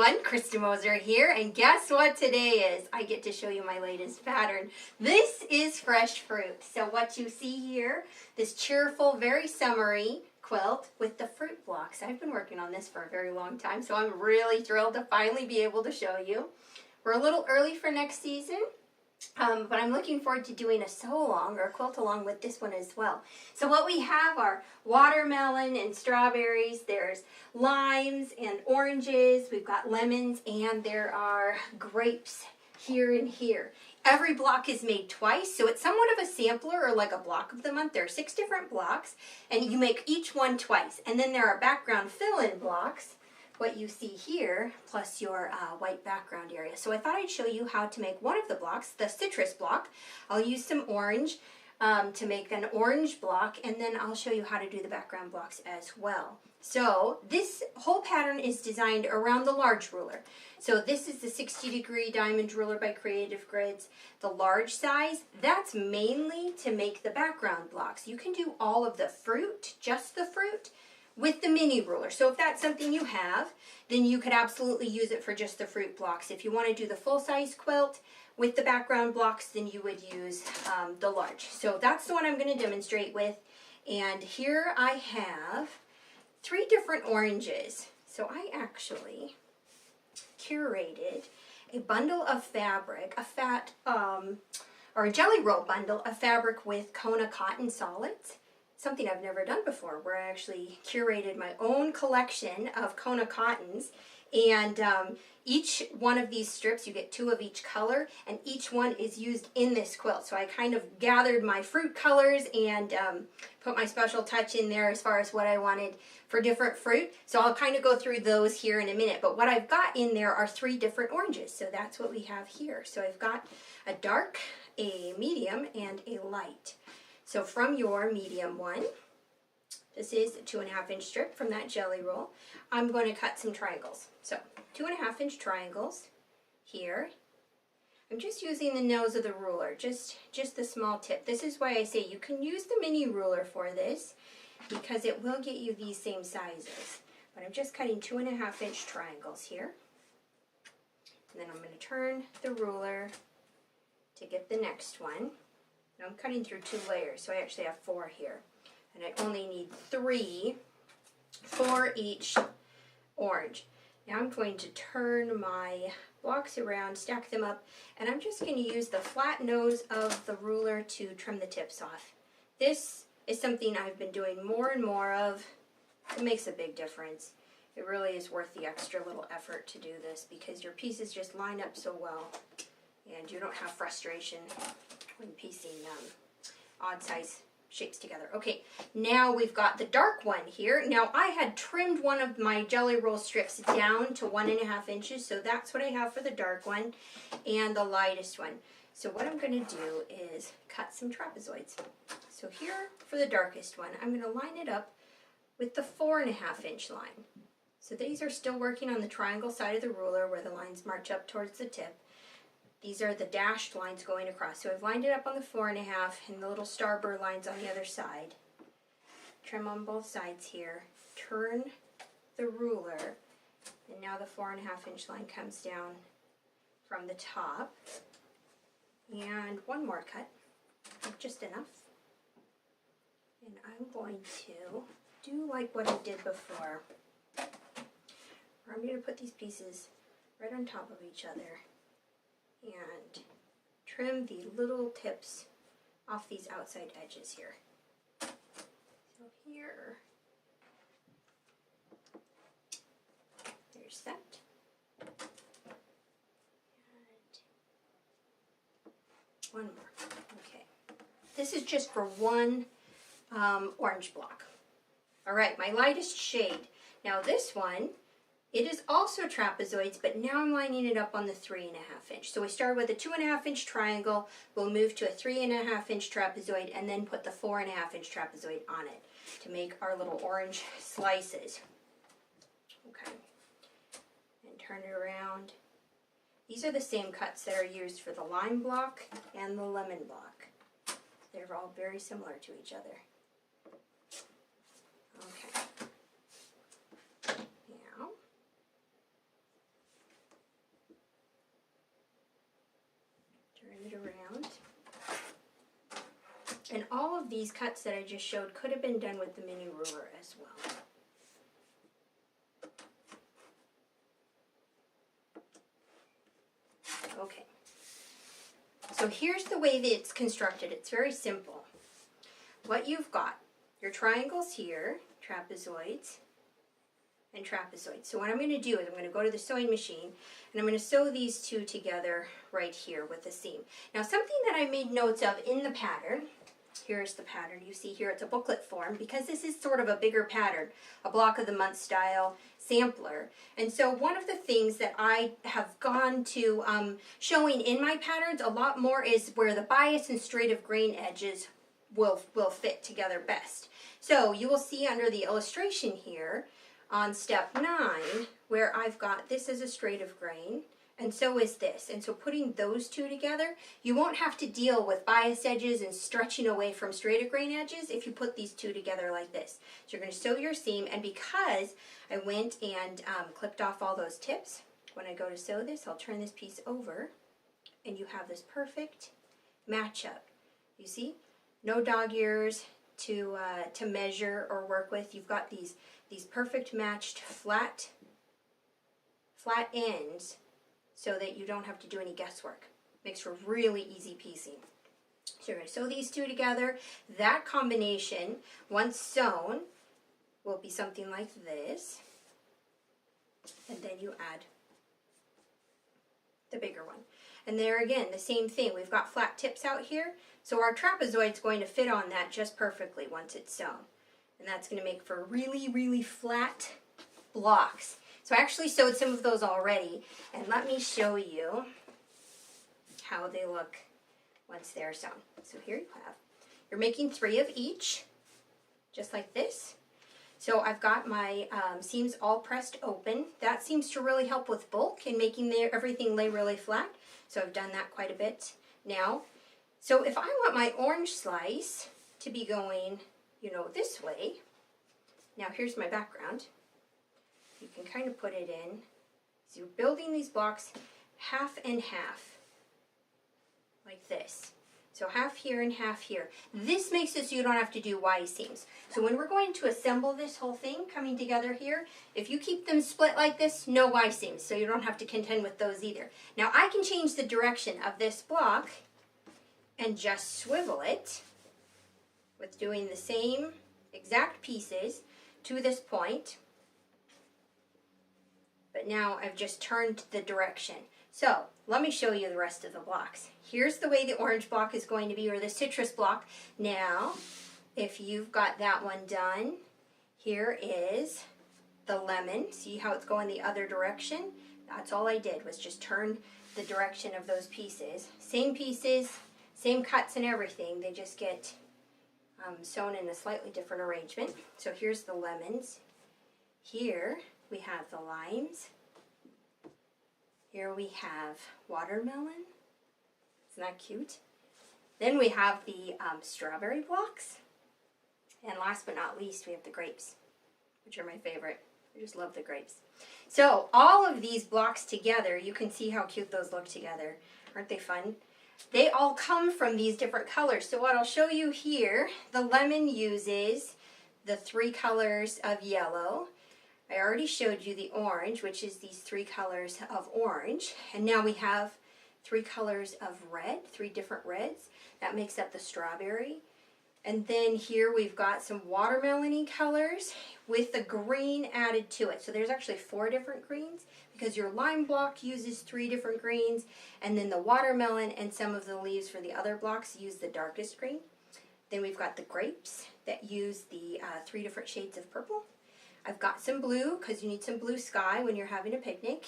everyone, Krista Moser here, and guess what today is? I get to show you my latest pattern. This is fresh fruit. So what you see here, this cheerful, very summery quilt with the fruit blocks. I've been working on this for a very long time, so I'm really thrilled to finally be able to show you. We're a little early for next season, but I'm looking forward to doing a sew-along or a quilt along with this one as well. So what we have are watermelon and strawberries, there's limes and oranges, we've got lemons, and there are grapes here and here. Every block is made twice, so it's somewhat of a sampler or like a block of the month. There are 6 different blocks, and you make each one twice. And then there are background fill-in blocks, what you see here, plus your white background area. So I thought I'd show you how to make one of the blocks, the citrus block. I'll use some orange to make an orange block, and then I'll show you how to do the background blocks as well. So this whole pattern is designed around the large ruler. So this is the 60-degree diamond ruler by Creative Grids. The large size, that's mainly to make the background blocks. You can do all of the fruit, just the fruit, with the mini ruler. So if that's something you have, then you could absolutely use it for just the fruit blocks. If you want to do the full-size quilt with the background blocks, then you would use the large. So that's the one I'm going to demonstrate with. And here I have 3 different oranges. So I actually curated a bundle of fabric, or a jelly roll bundle of fabric with Kona cotton solids. Something I've never done before, where I actually curated my own collection of Kona cottons, and each one of these strips, you get 2 of each color, and each one is used in this quilt. So I kind of gathered my fruit colors and put my special touch in there as far as what I wanted for different fruit. So I'll kind of go through those here in a minute, but what I've got in there are 3 different oranges, so that's what we have here. So I've got a dark, a medium, and a light. So from your medium one, this is a 2.5-inch strip from that jelly roll, I'm going to cut some triangles. So 2.5-inch triangles here. I'm just using the nose of the ruler, just the small tip. This is why I say you can use the mini ruler for this, because it will get you these same sizes. But I'm just cutting 2.5-inch triangles here. And then I'm going to turn the ruler to get the next one. Now I'm cutting through 2 layers, so I actually have 4 here. And I only need 3 for each orange. Now I'm going to turn my blocks around, stack them up, and I'm just going to use the flat nose of the ruler to trim the tips off. This is something I've been doing more and more of. It makes a big difference. It really is worth the extra little effort to do this, because your pieces just line up so well, and you don't have frustration when piecing odd size shapes together. Okay, now we've got the dark one here. Now I had trimmed one of my jelly roll strips down to 1.5 inches, so that's what I have for the dark one and the lightest one. So what I'm going to do is cut some trapezoids. So here for the darkest one, I'm going to line it up with the 4.5-inch line. So these are still working on the triangle side of the ruler where the lines march up towards the tip. These are the dashed lines going across. So I've lined it up on the 4.5 and the little starburr lines on the other side. Trim on both sides here. Turn the ruler, and now the 4.5-inch line comes down from the top. And one more cut, just enough. And I'm going to do like what I did before. I'm going to put these pieces right on top of each other and trim the little tips off these outside edges here. So here, there's that. And one more. Okay. This is just for one orange block. All right, my lightest shade. Now this one, it is also trapezoids, but now I'm lining it up on the 3.5-inch. So we started with a 2.5-inch triangle, we'll move to a 3.5-inch trapezoid, and then put the 4.5-inch trapezoid on it to make our little orange slices. Okay, and turn it around. These are the same cuts that are used for the lime block and the lemon block. They're all very similar to each other. Okay. Now, of these cuts that I just showed could have been done with the mini ruler as well. Okay, so here's the way that it's constructed. It's very simple. What you've got, your triangles here, trapezoids, and trapezoids. So what I'm going to do is I'm going to go to the sewing machine and I'm going to sew these two together right here with the seam. Now something that I made notes of in the pattern, here's the pattern you see here, it's a booklet form because this is sort of a bigger pattern, a block of the month style sampler. And so one of the things that I have gone to showing in my patterns a lot more is where the bias and straight of grain edges will fit together best. So you will see under the illustration here on step 9 where I've got this as a straight of grain and so is this. And so putting those two together, you won't have to deal with bias edges and stretching away from straight of grain edges if you put these two together like this. So you're going to sew your seam, and because I went and clipped off all those tips, when I go to sew this, I'll turn this piece over and you have this perfect matchup. You see? No dog ears to measure or work with. You've got these perfect matched flat ends so that you don't have to do any guesswork. Makes for really easy piecing. So you're going to sew these two together. That combination, once sewn, will be something like this. And then you add the bigger one. And there again, the same thing. We've got flat tips out here, so our trapezoid is going to fit on that just perfectly once it's sewn. And that's going to make for really, really flat blocks. So I actually sewed some of those already, and let me show you how they look once they're sewn. So here you have, you're making 3 of each, just like this. So I've got my seams all pressed open. That seems to really help with bulk and making everything lay really flat. So I've done that quite a bit now. So if I want my orange slice to be going, this way, now here's my background. You can kind of put it in. So you're building these blocks half and half, like this. So half here and half here. This makes it so you don't have to do Y seams. So when we're going to assemble this whole thing coming together here, if you keep them split like this, no Y seams, so you don't have to contend with those either. Now I can change the direction of this block and just swivel it with doing the same exact pieces to this point. But now I've just turned the direction. So let me show you the rest of the blocks. Here's the way the orange block is going to be, or the citrus block. Now, if you've got that one done, here is the lemon. See how it's going the other direction? That's all I did, was just turn the direction of those pieces. Same pieces, same cuts and everything. They just get sewn in a slightly different arrangement. So here's the lemons. Here we have the limes. Here we have watermelon. Isn't that cute? Then we have the strawberry blocks. And last but not least, we have the grapes, which are my favorite. I just love the grapes. So all of these blocks together, you can see how cute those look together. Aren't they fun? They all come from these different colors. So what I'll show you here, the lemon uses the 3 colors of yellow. I already showed you the orange, which is these 3 colors of orange. And now we have 3 colors of red, 3 different reds. That makes up the strawberry. And then here we've got some watermelon-y colors with the green added to it. So there's actually 4 different greens because your lime block uses 3 different greens, and then the watermelon and some of the leaves for the other blocks use the darkest green. Then we've got the grapes that use the 3 different shades of purple. I've got some blue because you need some blue sky when you're having a picnic.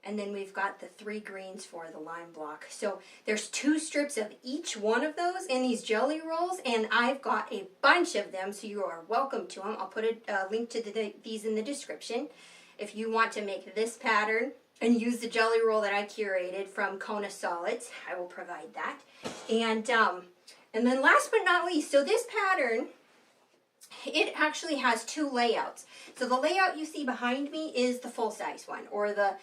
And then we've got the 3 greens for the lime block. So there's 2 strips of each one of those in these jelly rolls, and I've got a bunch of them, so you are welcome to them. I'll put a link to these in the description. If you want to make this pattern and use the jelly roll that I curated from Kona Solids, I will provide that. And then last but not least, so this pattern, it actually has 2 layouts. So the layout you see behind me is the full-size one, or the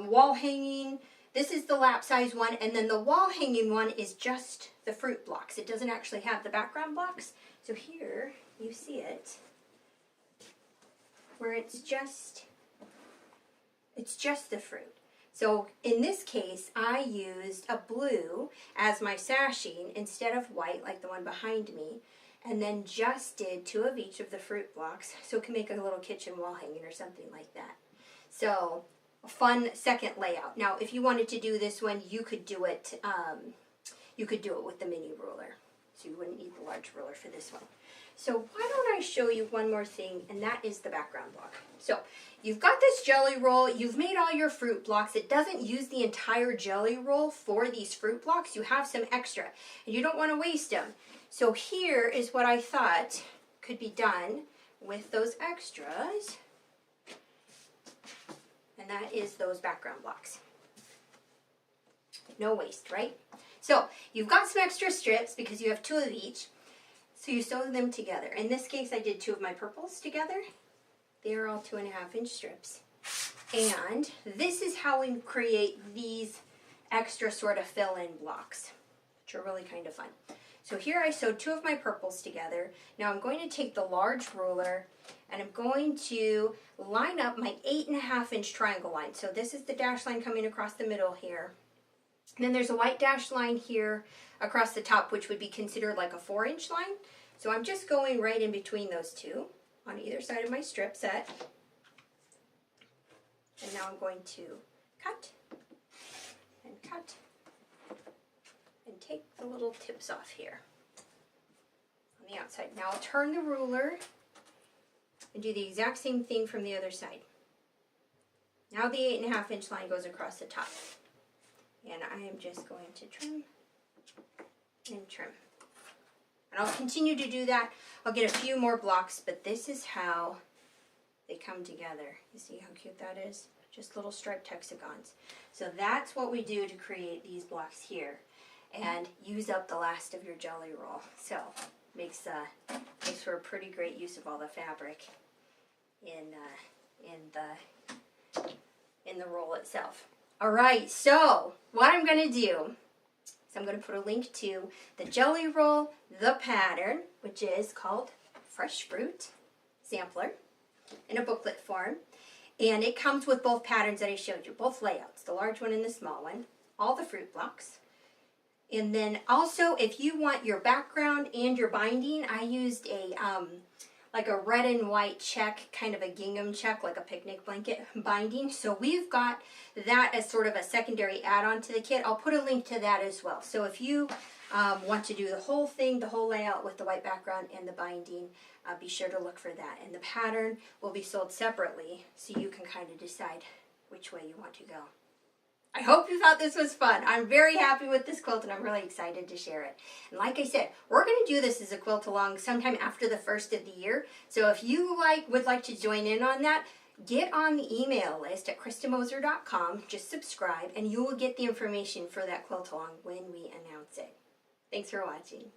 wall hanging This is the lap size one, and then the wall hanging one is just the fruit blocks. It doesn't actually have the background blocks. So here you see it, where it's just the fruit. So in this case, I used a blue as my sashing instead of white like the one behind me, and then just did 2 of each of the fruit blocks so it can make a little kitchen wall hanging or something like that. So a fun second layout. Now, if you wanted to do this one, you could do it with the mini ruler. So you wouldn't need the large ruler for this one. So why don't I show you one more thing, and that is the background block. So you've got this jelly roll, you've made all your fruit blocks. It doesn't use the entire jelly roll for these fruit blocks. You have some extra, and you don't want to waste them. So here is what I thought could be done with those extras, and that is those background blocks. No waste, right? So you've got some extra strips because you have 2 of each. So you sew them together. In this case, I did 2 of my purples together. They're all 2.5-inch strips. And this is how we create these extra sort of fill-in blocks, which are really kind of fun. So here I sewed 2 of my purples together. Now I'm going to take the large ruler and I'm going to line up my 8.5-inch triangle line. So this is the dash line coming across the middle here. And then there's a white dash line here across the top, which would be considered like a 4-inch line. So I'm just going right in between those 2 on either side of my strip set. And now I'm going to cut and take the little tips off here on the outside. Now I'll turn the ruler and do the exact same thing from the other side. Now the 8.5-inch line goes across the top. And I am just going to trim and trim. And I'll continue to do that. I'll get a few more blocks, but this is how they come together. You see how cute that is? Just little striped hexagons. So that's what we do to create these blocks here. And use up the last of your jelly roll. So makes for a pretty great use of all the fabric in the roll itself. All right, so what I'm going to do is I'm going to put a link to the jelly roll, the pattern, which is called Fresh Fruit Sampler, in a booklet form. And it comes with both patterns that I showed you, both layouts, the large one and the small one, all the fruit blocks. And then also, if you want your background and your binding, I used like a red and white check, kind of a gingham check, like a picnic blanket binding. So we've got that as sort of a secondary add-on to the kit. I'll put a link to that as well. So if you want to do the whole thing, the whole layout with the white background and the binding, be sure to look for that. And the pattern will be sold separately, so you can kind of decide which way you want to go. I hope you thought this was fun. I'm very happy with this quilt, and I'm really excited to share it. And like I said, we're going to do this as a quilt along sometime after the first of the year. So if you would like to join in on that, get on the email list at KristaMoser.com. Just subscribe, and you will get the information for that quilt along when we announce it. Thanks for watching.